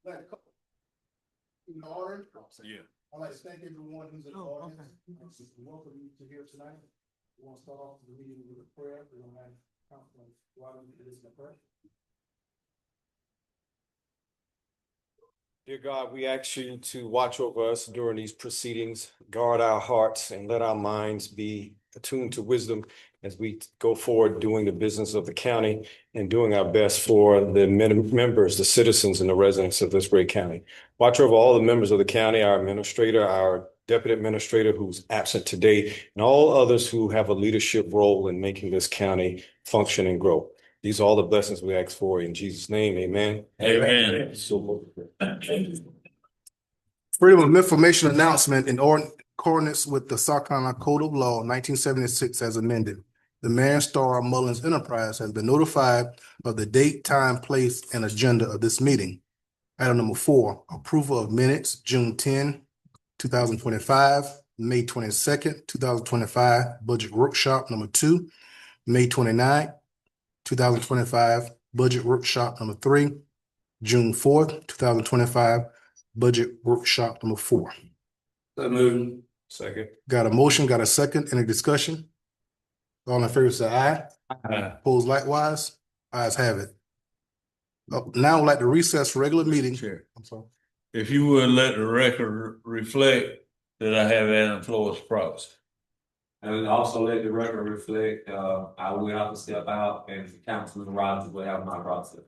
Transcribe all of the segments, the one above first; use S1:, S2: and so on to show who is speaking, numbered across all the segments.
S1: In order,
S2: Yeah.
S1: I'd like to thank everyone who's in the audience. Welcome you to here tonight. We want to start off the meeting with a prayer. We're going to have Councilman Rodney to this prayer.
S2: Dear God, we ask you to watch over us during these proceedings, guard our hearts, and let our minds be attuned to wisdom as we go forward doing the business of the county and doing our best for the members, the citizens, and the residents of this great county. Watch over all the members of the county, our administrator, our deputy administrator who's absent today, and all others who have a leadership role in making this county function and grow. These are all the blessings we ask for in Jesus' name. Amen.
S3: Amen.
S1: Freedom of information announcement in accordance with the South Carolina Code of Law 1976 as amended. The Marion Star Mullins Enterprise has been notified of the date, time, place, and agenda of this meeting. Item number 4, approval of minutes, June 10, 2025, May 22nd, 2025, budget workshop number 2, May 29th, 2025, budget workshop number 3, June 4th, 2025, budget workshop number 4.
S3: So moved.
S2: Second.
S1: Got a motion, got a second, any discussion? All in favor say aye. Opposed likewise, ayes have it. Now I'd like to recess regular meeting.
S3: Chair.
S1: I'm sorry.
S3: If you would let the record reflect that I have Adam Flores proxy.
S4: And also let the record reflect, I will have to step out and Councilman Rogers will have my process.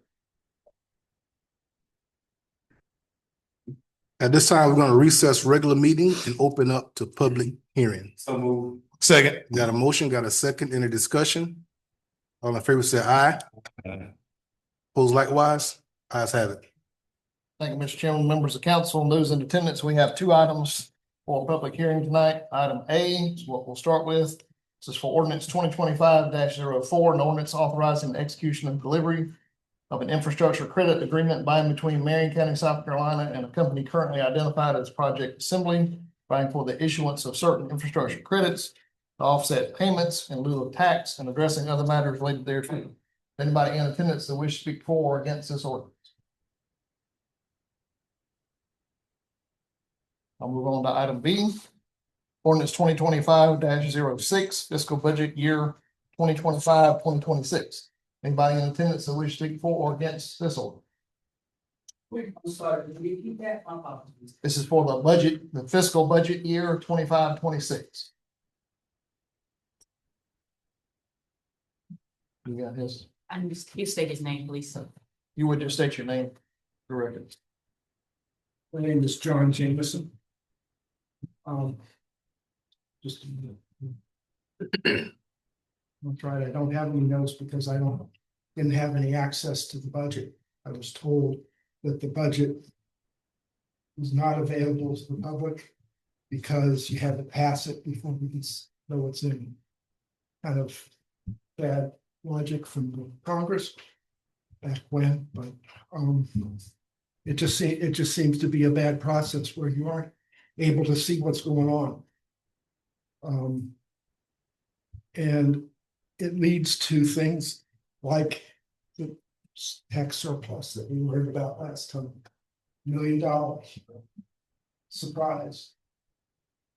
S1: At this time, we're going to recess regular meeting and open up to public hearing.
S4: So move.
S3: Second.
S1: Got a motion, got a second, any discussion? All in favor say aye. Opposed likewise, ayes have it.
S5: Thank you, Mr. Chairman, members of council, those in attendance. We have 2 items for public hearing tonight. Item A is what we'll start with. This is for ordinance 2025-04, an ordinance authorizing the execution and delivery of an infrastructure credit agreement by and between Marion County, South Carolina, and a company currently identified as Project Assembly, providing for the issuance of certain infrastructure credits to offset payments in lieu of tax and addressing other matters related thereto. Anybody in attendance that wish to speak for or against this ordinance? I'll move on to item B. Ordinance 2025-06, fiscal budget year 2025-2026. Anybody in attendance that wish to speak for or against this order?
S6: I'm sorry, can you repeat that?
S5: This is for the budget, the fiscal budget year 25-26. You got his,
S6: I'm just, you state his name, please.
S5: you would just state your name correctly.
S7: My name is John Jameson. Just I'm trying, I don't have any notes because I didn't have any access to the budget. I was told that the budget was not available to the public because you had to pass it before we can know what's in. Kind of bad logic from the Congress back when, but it just seems to be a bad process where you aren't able to see what's going on. And it leads to things like the tax surplus that we learned about last time. $1 million. Surprise.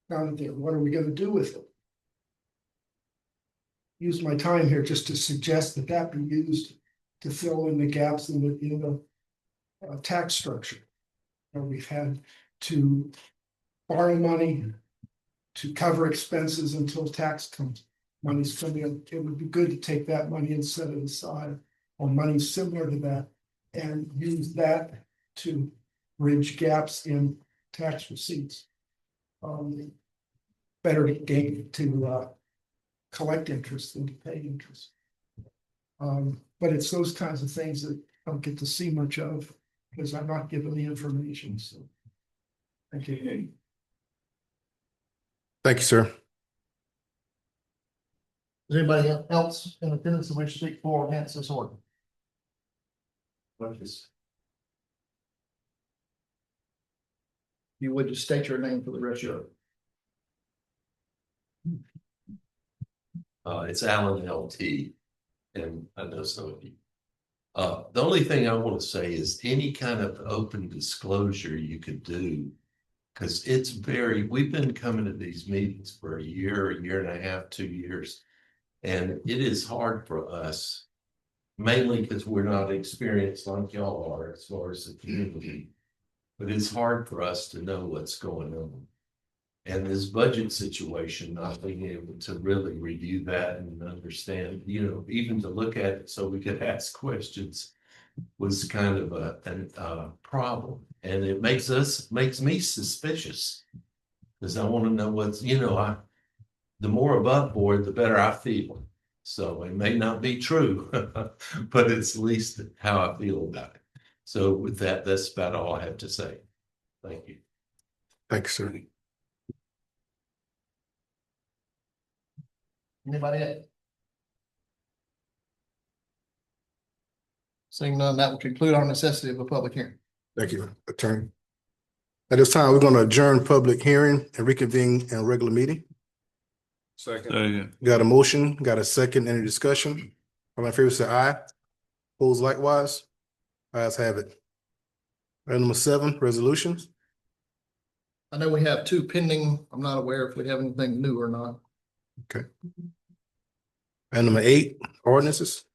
S7: Found it there. What are we going to do with it? Use my time here just to suggest that that be used to fill in the gaps in the tax structure. And we've had to borrow money to cover expenses until tax comes. Money's coming in. It would be good to take that money and set it aside or money similar to that and use that to bridge gaps in tax receipts. Better to collect interest than to pay interest. But it's those kinds of things that I don't get to see much of because I'm not given the information. So thank you.
S1: Thank you, sir.
S5: Is anybody else in attendance that wish to speak for or against this order? You would just state your name for the rest of it.
S8: It's Alan LT, and I know some of you. The only thing I want to say is any kind of open disclosure you could do. Because we've been coming to these meetings for a year and a half, 2 years. And it is hard for us, mainly because we're not experienced like y'all are as far as the community. But it's hard for us to know what's going on. And this budget situation, not being able to really review that and understand, even to look at it so we could ask questions was kind of a problem. And it makes me suspicious because I want to know what's, the more above board, the better I feel. So it may not be true, but it's at least how I feel about it. So with that, that's about all I have to say. Thank you.
S1: Thanks, sir.
S5: Anybody else? Seeing none, that will conclude our necessity of a public hearing.
S1: Thank you, Attorney. At this time, we're going to adjourn public hearing and reconvene in a regular meeting.
S3: Second.
S1: Got a motion, got a second, any discussion? All in favor, say aye. Opposed likewise? Ayes have it. Item number 7, resolutions.
S5: I know we have 2 pending. I'm not aware if we have anything new or not.
S1: Item number 8, ordinances.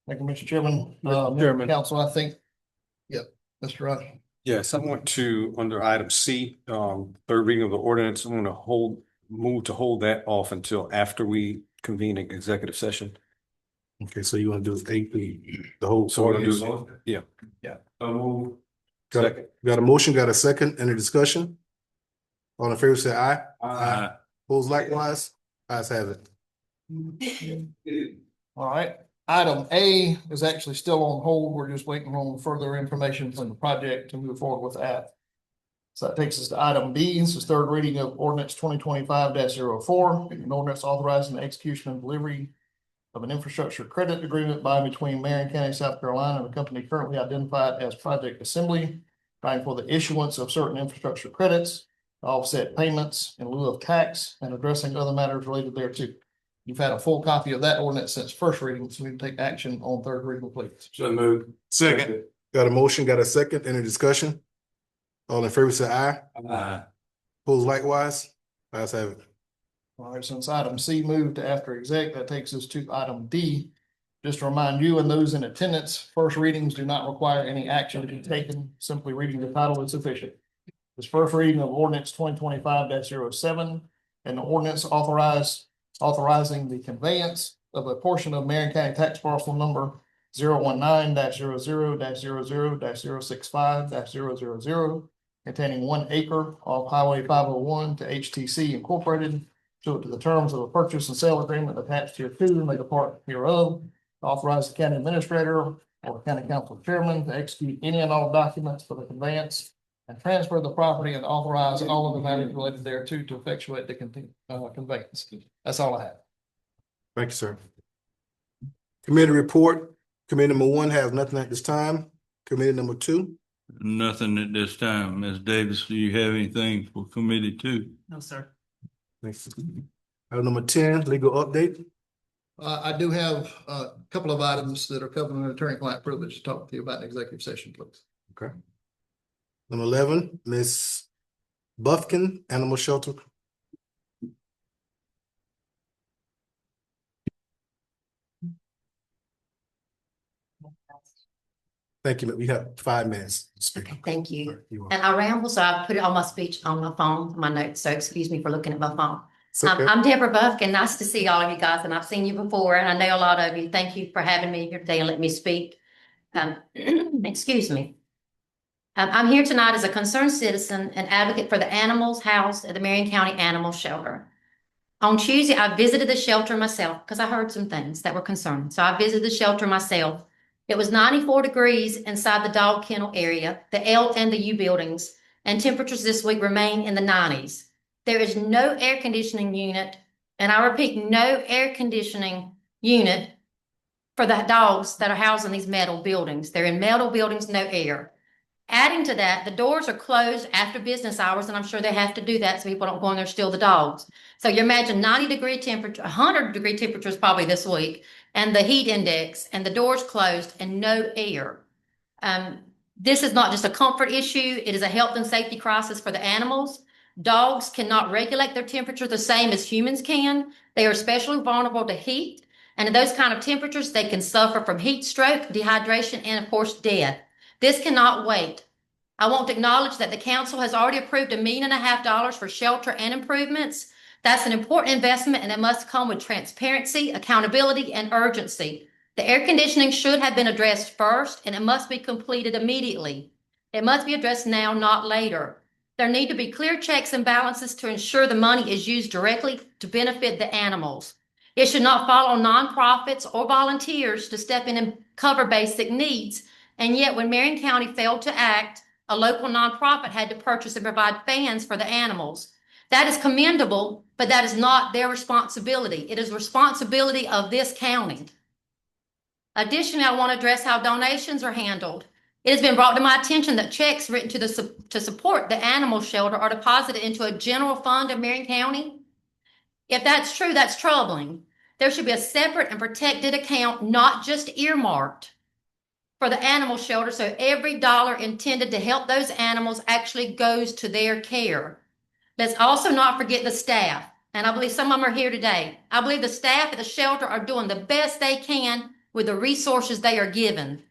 S5: Thank you, Mr. Chairman.
S2: Chairman.
S5: Council, I think. Yep, Mr. Rush.
S2: Yes, I want to, under item C, third reading of the ordinance, I'm going to move to hold that off until after we convene an executive session.
S1: Okay, so you want to do 8, the whole.
S2: So we're gonna do,
S1: ordinance?
S2: yeah. Move.
S1: Got a motion, got a second, any discussion? All in favor, say aye.
S3: Aye.
S1: Opposed likewise? Ayes have it.
S5: All right. Item A is actually still on hold. We're just waiting on further information from the project to move forward with that. So that takes us to item B. This is third reading of ordinance 2025-04, an ordinance authorizing the execution and delivery of an infrastructure credit agreement by and between Marion County, South Carolina, and a company currently identified as Project Assembly, providing for the issuance of certain infrastructure credits, to offset payments in lieu of tax, and addressing other matters related thereto. You've had a full copy of that ordinance since first reading, so we can take action on third reading, please.
S2: So move.
S3: Second.
S1: Got a motion, got a second, any discussion? All in favor, say aye.
S3: Aye.
S1: Opposed likewise? Ayes have it.
S5: All right, since item C moved to after exec, that takes us to item D. Just to remind you and those in attendance, first readings do not require any action to be taken. Simply reading the title is sufficient. This first reading of ordinance 2025-07, and the ordinance authorizing the conveyance of a portion of Marion County tax parcel number 019-00-00-065-000, containing 1 acre off Highway 501 to HTC Incorporated, pursuant to the terms of a purchase and sale agreement attached here to, made a part hereof, authorize the county administrator or county council chairman to execute any and all documents for the conveyance and transfer the property, and authorize all of the matters related thereto to effectuate the conveyance. That's all I have.
S1: Thank you, sir. Committee report. Committee number 1 has nothing at this time. Committee number 2.
S3: Nothing at this time. Ms. Davis, do you have anything for committee 2?
S6: No, sir.
S1: Thanks. Item number 10, legal update.
S5: I do have a couple of items that are covered in attorney-client privilege to talk to you about in executive session, please.
S1: Okay. Number 11, Ms. Buffkin, Animal Shelter. Thank you. We have 5 minutes to speak.
S9: Okay, thank you.
S1: You are-
S9: And I ramble, so I put all my speech on my phone, my notes, so excuse me for looking at my phone.
S1: It's okay.
S9: I'm Deborah Buffkin. Nice to see all of you guys, and I've seen you before, and I know a lot of you. Thank you for having me here today and letting me speak. Excuse me. I'm here tonight as a concerned citizen and advocate for the animals housed at the Marion County Animal Shelter. On Tuesday, I visited the shelter myself because I heard some things that were concerning. So I visited the shelter myself. It was 94 degrees inside the dog kennel area, the L and the U buildings, and temperatures this week remain in the 90s. There is no air conditioning unit, and I repeat, no air conditioning unit for the dogs that are housed in these metal buildings. They're in metal buildings, no air. Adding to that, the doors are closed after business hours, and I'm sure they have to do that so people don't go in there and steal the dogs. So you imagine 90-degree temperature, 100-degree temperatures probably this week, and the heat index, and the doors closed and no air. This is not just a comfort issue, it is a health and safety crisis for the animals. Dogs cannot regulate their temperature the same as humans can. They are especially vulnerable to heat, and in those kind of temperatures, they can suffer from heat stroke, dehydration, and of course, death. This cannot wait. I want to acknowledge that the council has already approved $1.5 million for shelter and improvements. That's an important investment, and it must come with transparency, accountability, and urgency. The air conditioning should have been addressed first, and it must be completed immediately. It must be addressed now, not later. There need to be clear checks and balances to ensure the money is used directly to benefit the animals. It should not fall on nonprofits or volunteers to step in and cover basic needs. And yet, when Marion County failed to act, a local nonprofit had to purchase and provide fans for the animals. That is commendable, but that is not their responsibility. It is the responsibility of this county. Additionally, I want to address how donations are handled. It has been brought to my attention that checks written to support the animal shelter are deposited into a general fund of Marion County. If that's true, that's troubling. There should be a separate and protected account, not just earmarked for the animal shelter, so every dollar intended to help those animals actually goes to their care. Let's also not forget the staff, and I believe some of them are here today. I believe the staff at the shelter are doing the best they can with the resources they are given.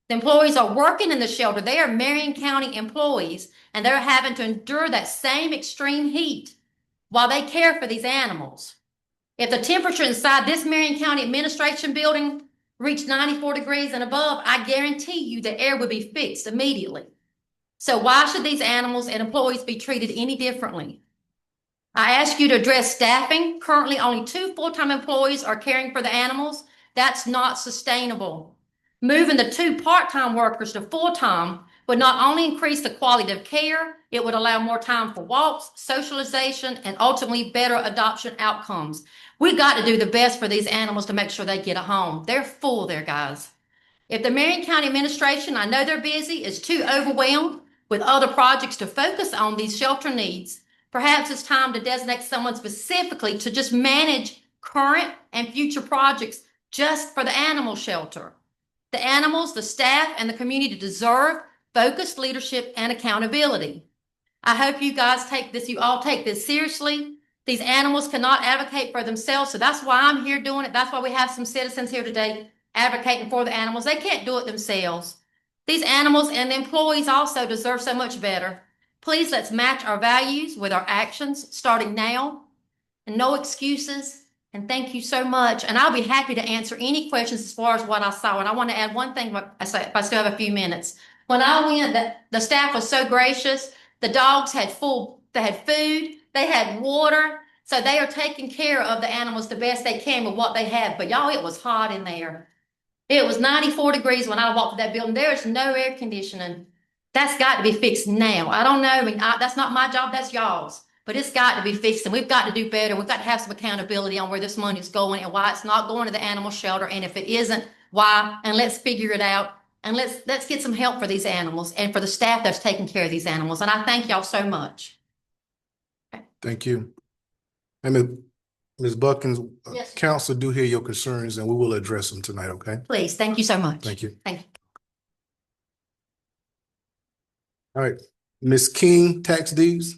S9: The employees are working in the shelter. They are Marion County employees, and they're having to endure that same extreme heat while they care for these animals. If the temperature inside this Marion County administration building reached 94 degrees and above, I guarantee you the air would be fixed immediately. So why should these animals and employees be treated any differently? I ask you to address staffing. Currently, only 2 full-time employees are caring for the animals. That's not sustainable. Moving the 2 part-time workers to full-time would not only increase the quality of care, it would allow more time for walks, socialization, and ultimately better adoption outcomes. We got to do the best for these animals to make sure they get a home. They're full there, guys. If the Marion County administration, I know they're busy, is too overwhelmed with other projects to focus on these shelter needs, perhaps it's time to designate someone specifically to just manage current and future projects just for the animal shelter. The animals, the staff, and the community deserve focused leadership and accountability. I hope you all take this seriously. These animals cannot advocate for themselves, so that's why I'm here doing it. That's why we have some citizens here today advocating for the animals. They can't do it themselves. These animals and the employees also deserve so much better. Please let's match our values with our actions starting now, and no excuses. And thank you so much. And I'll be happy to answer any questions as far as what I saw. And I want to add one thing, if I still have a few minutes. When I went, the staff was so gracious. The dogs had food, they had water. So they are taking care of the animals the best they can with what they have. But y'all, it was hot in there. It was 94 degrees when I walked through that building. There is no air conditioning. That's got to be fixed now. I don't know. I mean, that's not my job. That's y'all's. But it's got to be fixed, and we've got to do better. We've got to have some accountability on where this money is going and why it's not going to the animal shelter. And if it isn't, why? And let's figure it out. And let's get some help for these animals and for the staff that's taking care of these animals. And I thank y'all so much.
S1: Thank you. And Ms. Buckins,
S9: Yes.
S1: council do hear your concerns, and we will address them tonight, okay?
S9: Please, thank you so much.
S1: Thank you.
S9: Thank you.
S1: All right, Ms. King, tax deeds.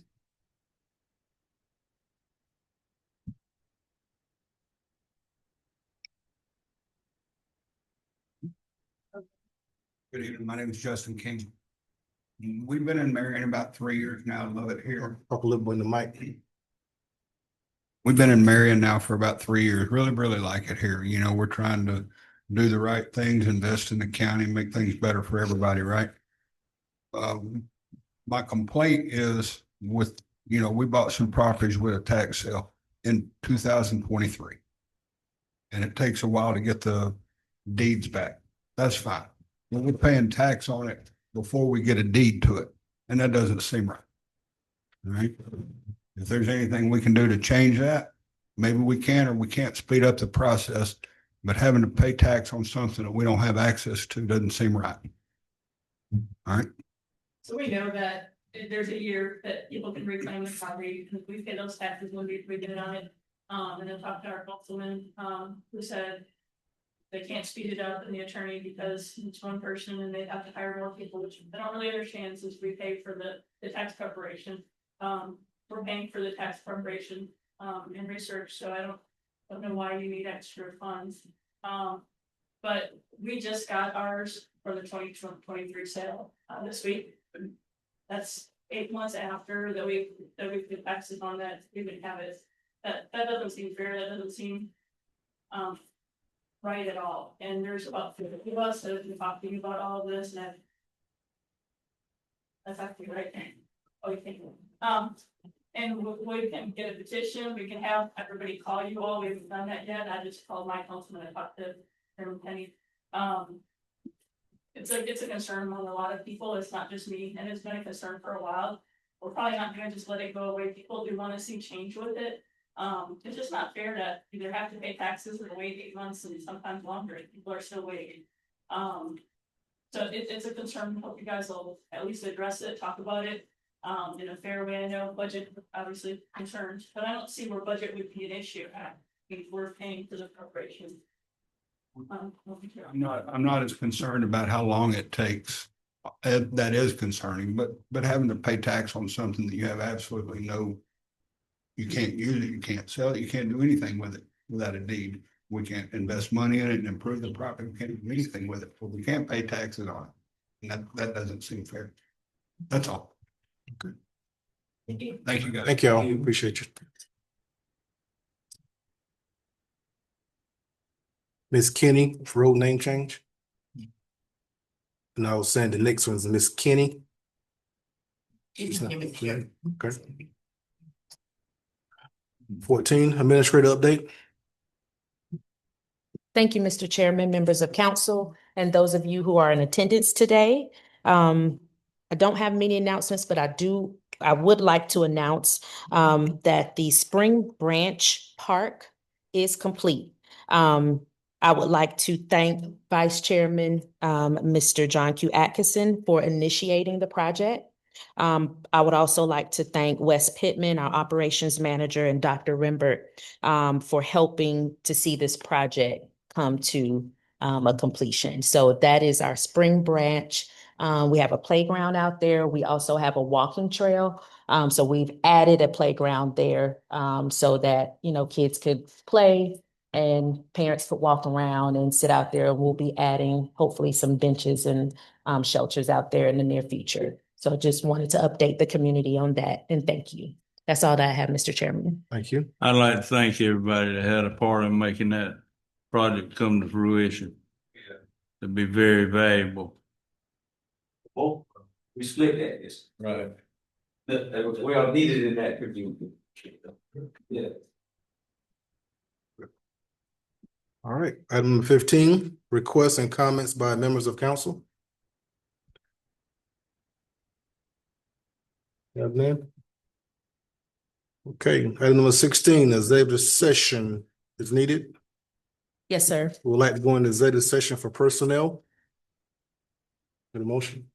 S10: Good evening. My name is Justin King. We've been in Marion about 3 years now. Love it here.
S1: Talk a little bit in the mic.
S10: We've been in Marion now for about 3 years. Really, really like it here. You know, we're trying to do the right things, invest in the county, make things better for everybody, right? My complaint is with, you know, we bought some properties with a tax sale in 2023. And it takes a while to get the deeds back. That's fine. But we're paying tax on it before we get a deed to it. And that doesn't seem right. All right. If there's anything we can do to change that, maybe we can, or we can't speed up the process, but having to pay tax on something that we don't have access to doesn't seem right. All right.
S6: So we know that if there's a year that people can reclaim the property, because we pay those taxes when we get it on it. And then talked to our councilman, who said they can't speed it up in the attorney because it's one person and they have to hire more people, which I don't really understand since we pay for the tax preparation. We're paying for the tax preparation, and research, so I don't know why you need extra funds. But we just got ours for the 2023 sale, this week. That's 8 months after that we put taxes on that, we would have it. That doesn't seem fair, that doesn't seem, right at all, and there's about 50 of us that have been talking about all of this, and that's actually right. Oh, you think, and we can get a petition, we can have everybody call you all, we haven't done that yet, I just called my councilman and talked to Chairman Penny. It's a concern among a lot of people, it's not just me, and it's been a concern for a while. We're probably not gonna just let it go away, people do wanna see change with it. It's just not fair to either have to pay taxes or wait 8 months and sometimes longer, and people are still waiting. So it's a concern, hope you guys will at least address it, talk about it, in a fair way. I know budget, obviously concerns, but I don't see where budget would be an issue if we're paying for the corporation.
S10: I'm not as concerned about how long it takes. That is concerning, but having to pay tax on something that you have absolutely no, you can't use it, you can't sell it, you can't do anything with it without a deed. We can't invest money in it and improve the property, we can't do anything with it, we can't pay taxes on it. And that doesn't seem fair. That's all. Good. Thank you, guys.
S1: Thank y'all. Appreciate you. Miss Kenny, road name change. And I was saying the next one's Miss Kenny. Okay. 14, administrator update.
S11: Thank you, Mr. Chairman, members of council, and those of you who are in attendance today. I don't have many announcements, but I would like to announce that the Spring Branch Park is complete. I would like to thank Vice Chairman, Mr. John Q. Atkinson for initiating the project. I would also like to thank Wes Pittman, our operations manager, and Dr. Rimbert for helping to see this project come to a completion. So that is our Spring Branch. We have a playground out there. We also have a walking trail. So we've added a playground there so that, kids could play and parents could walk around and sit out there. We'll be adding hopefully some benches and shelters out there in the near future. So just wanted to update the community on that, and thank you. That's all that I have, Mr. Chairman.
S1: Thank you.
S3: I'd like to thank everybody that had a part in making that project come to fruition.
S4: Yeah.
S3: It'd be very valuable.
S4: Well, we split that, yes.
S3: Right.
S4: That was well needed in that community. Yeah.
S1: All right, item number 15, requests and comments by members of council. You have name? Okay, item number 16, executive session is needed.
S11: Yes, sir.
S1: We would like to go into executive session for personnel. Get a motion?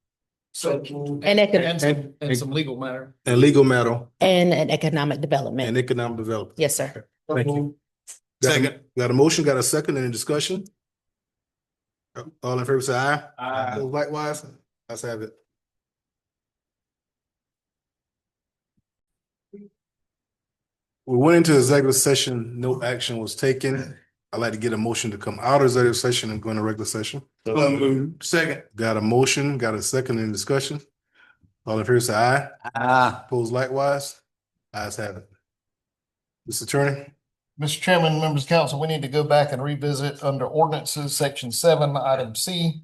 S5: And some legal matter.
S1: And legal matter
S11: And an economic development.
S1: and economic development.
S11: Yes, sir.
S1: Thank you. Got a motion, got a second, any discussion? All in favor say aye.
S3: Aye.
S1: Likewise, let's have it. We went into executive session, no action was taken. I'd like to get a motion to come out of executive session and go into regular session.
S3: Second.
S1: Got a motion, got a second, any discussion? All in favor say aye.
S3: Aye.
S1: Opposed likewise, ayes have it. Mr. Attorney?
S5: Mr. Chairman, members of council, we need to go back and revisit under ordinances, section 7, item C.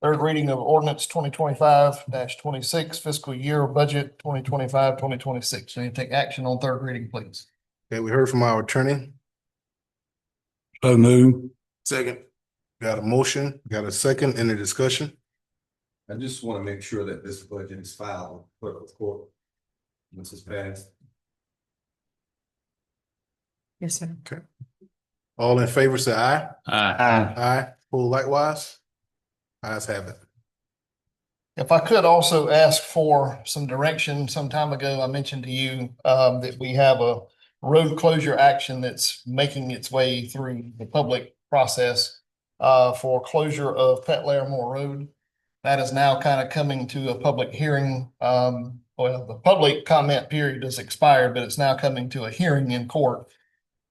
S5: Third reading of ordinance 2025-26 fiscal year budget 2025-2026. Need to take action on third reading, please.
S1: Okay, we heard from our attorney.
S3: So move.
S1: Second. Got a motion, got a second, any discussion?
S2: I just want to make sure that this budget is filed, clerk of court. Once it's passed.
S11: Yes, sir.
S1: Okay. All in favor say aye.
S3: Aye.
S1: Aye. Pull likewise. Ayes have it.
S5: If I could also ask for some direction, some time ago, I mentioned to you that we have a road closure action that's making its way through the public process for closure of Pet Larimore Road. That is now kind of coming to a public hearing. Well, the public comment period has expired, but it's now coming to a hearing in court.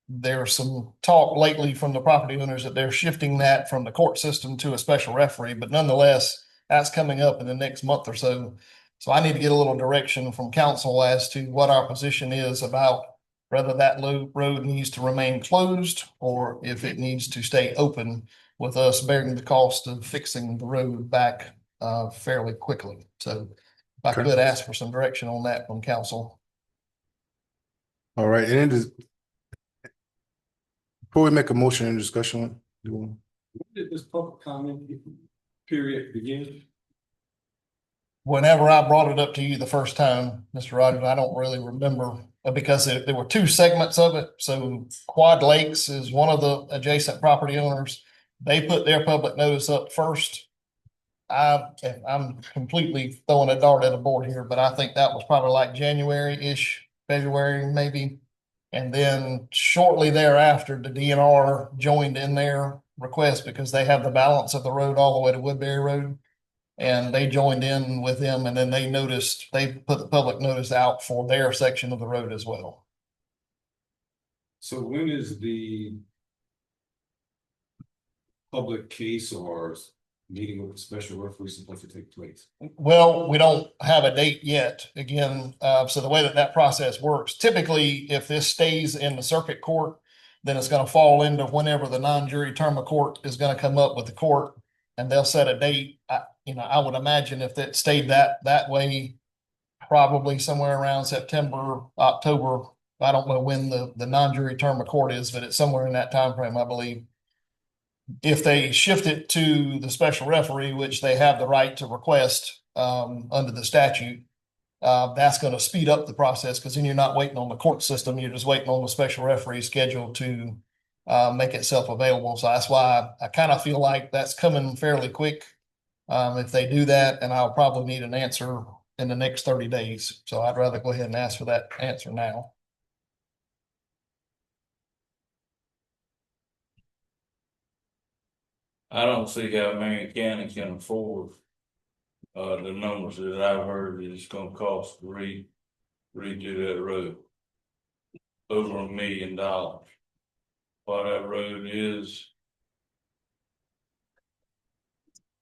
S5: There's some talk lately from the property owners that they're shifting that from the court system to a special referee, but nonetheless, that's coming up in the next month or so. So I need to get a little direction from council as to what our position is about whether that road needs to remain closed or if it needs to stay open, with us bearing the cost of fixing the road back fairly quickly. So if I could ask for some direction on that from council.
S1: All right, and it is. Before we make a motion and discussion,
S2: When did this public comment period begin?
S5: Whenever I brought it up to you the first time, Mr. Rogers, I don't really remember because there were two segments of it. So Quad Lakes is one of the adjacent property owners. They put their public notice up first. I'm completely throwing a dart at a board here, but I think that was probably like January-ish, February maybe. And then shortly thereafter, the DNR joined in their request because they have the balance of the road all the way to Woodbury Road. And they joined in with them, and then they put the public notice out for their section of the road as well.
S2: So when is the public case or meeting with the special referee supposed to take place?
S5: Well, we don't have a date yet. Again, so the way that process works, typically, if this stays in the circuit court, then it's going to fall into whenever the non-jury term of court is going to come up with the court, and they'll set a date. I would imagine if it stayed that way, probably somewhere around September, October. I don't know when the non-jury term of court is, but it's somewhere in that time frame, I believe. If they shift it to the special referee, which they have the right to request under the statute, that's going to speed up the process because then you're not waiting on the court system. You're just waiting on the special referee schedule to make itself available. So that's why I kind of feel like that's coming fairly quick. If they do that, and I'll probably need an answer in the next 30 days. So I'd rather go ahead and ask for that answer now.
S3: I don't see how Marion County can afford the numbers that I've heard that it's gonna cost to redo that road. Over $1 million. While that road is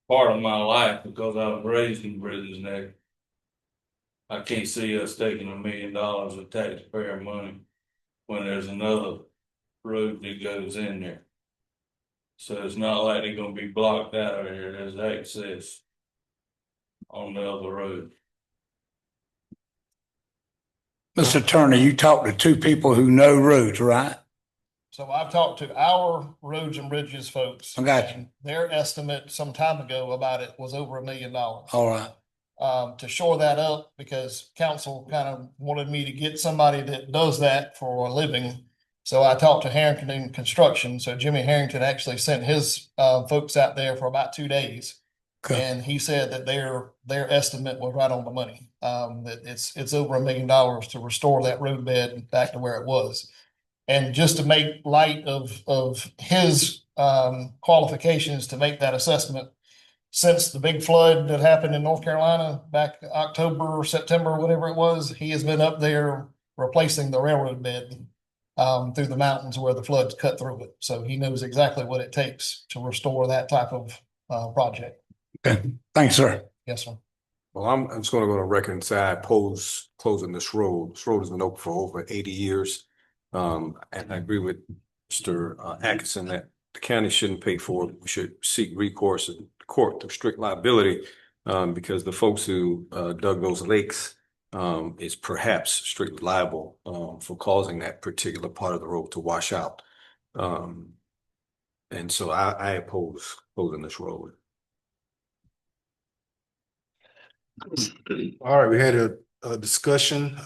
S3: part of my life because I was raised in Britons Neck, I can't see us taking $1 million of taxpayer money when there's another road that goes in there. So it's not like they're gonna be blocked out of here. There's access on the other road.
S12: Mr. Turner, you talked to two people who know roads, right?
S5: So I've talked to our roads and bridges folks.
S12: I got you.
S5: And their estimate some time ago about it was over $1 million.
S12: All right.
S5: To shore that up, because council kind of wanted me to get somebody that does that for a living. So I talked to Harrington Construction. So Jimmy Harrington actually sent his folks out there for about 2 days.
S12: Okay.
S5: And he said that their estimate was right on the money. That it's over $1 million to restore that roadbed back to where it was. And just to make light of his qualifications to make that assessment, since the big flood that happened in North Carolina back October, September, whatever it was, he has been up there replacing the railroad bed through the mountains where the floods cut through it. So he knows exactly what it takes to restore that type of project.
S12: Okay. Thanks, sir.
S5: Yes, sir.
S13: Well, I'm just going to go on record and say I oppose closing this road. This road has been open for over 80 years. And I agree with Mr. Atkinson that the county shouldn't pay for it. We should seek recourse in court to strict liability because the folks who dug those lakes is perhaps strictly liable for causing that particular part of the road to wash out. And so I oppose closing this road.
S1: All right, we had a discussion.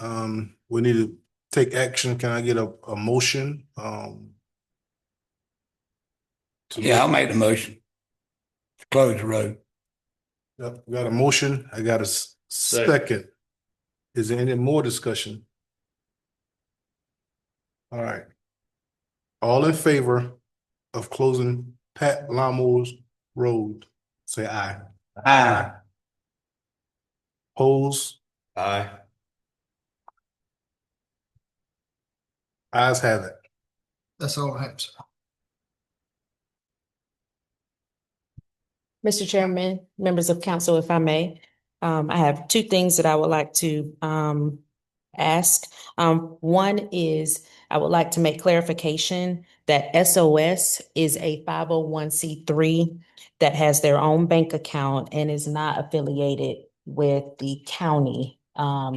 S1: We need to take action. Can I get a motion?
S12: Yeah, I'll make the motion to close the road.
S1: Yep, we got a motion. I got a second. Is there any more discussion? All right. All in favor of closing Pat Lamore's Road, say aye.
S12: Aye.
S1: Pose,
S2: Aye.
S1: ayes have it.
S5: That's all I have, sir.
S11: Mr. Chairman, members of council, if I may, I have two things that I would like to ask. One is I would like to make clarification that SOS is a 501c3 that has their own bank account and is not affiliated with the county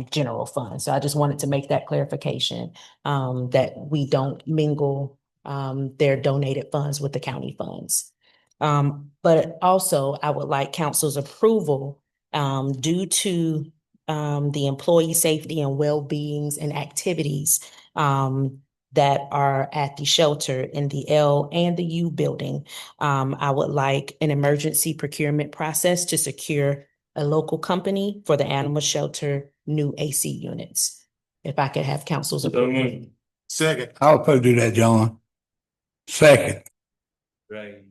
S11: general fund. So I just wanted to make that clarification, that we don't mingle their donated funds with the county funds. But also I would like council's approval due to the employee safety and well-beings and activities that are at the shelter in the L and the U building. I would like an emergency procurement process to secure a local company for the animal shelter new AC units. If I could have council's approval.
S1: Second.
S12: I'll probably do that, John. Second.
S3: Right.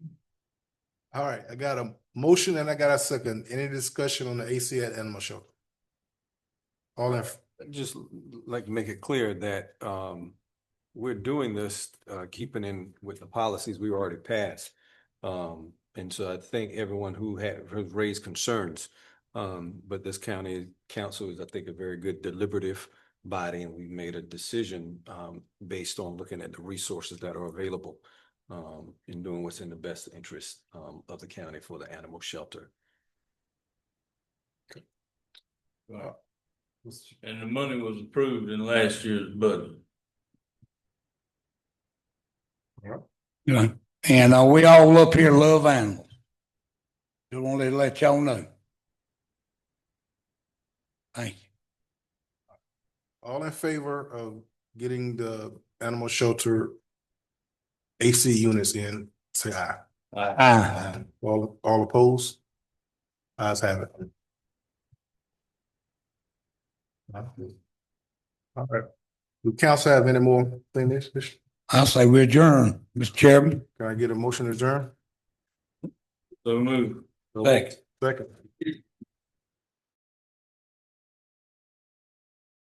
S1: All right, I got a motion and I got a second. Any discussion on the AC at animal shelter? All in,
S13: Just like to make it clear that we're doing this, keeping in with the policies we already passed. And so I think everyone who has raised concerns, but this county council is, I think, a very good deliberative body, and we made a decision based on looking at the resources that are available and doing what's in the best interest of the county for the animal shelter.
S3: And the money was approved in last year's budget.
S12: Yeah. And we all up here love animals. Just want to let y'all know. Thank you.
S1: all in favor of getting the animal shelter AC units in, say aye.
S12: Aye.
S1: All opposed? Ayes have it. All right. Do council have any more things?
S12: I'll say we adjourn, Mr. Chairman.
S1: Can I get a motion to adjourn?
S3: So move.
S12: Thanks.
S1: Second.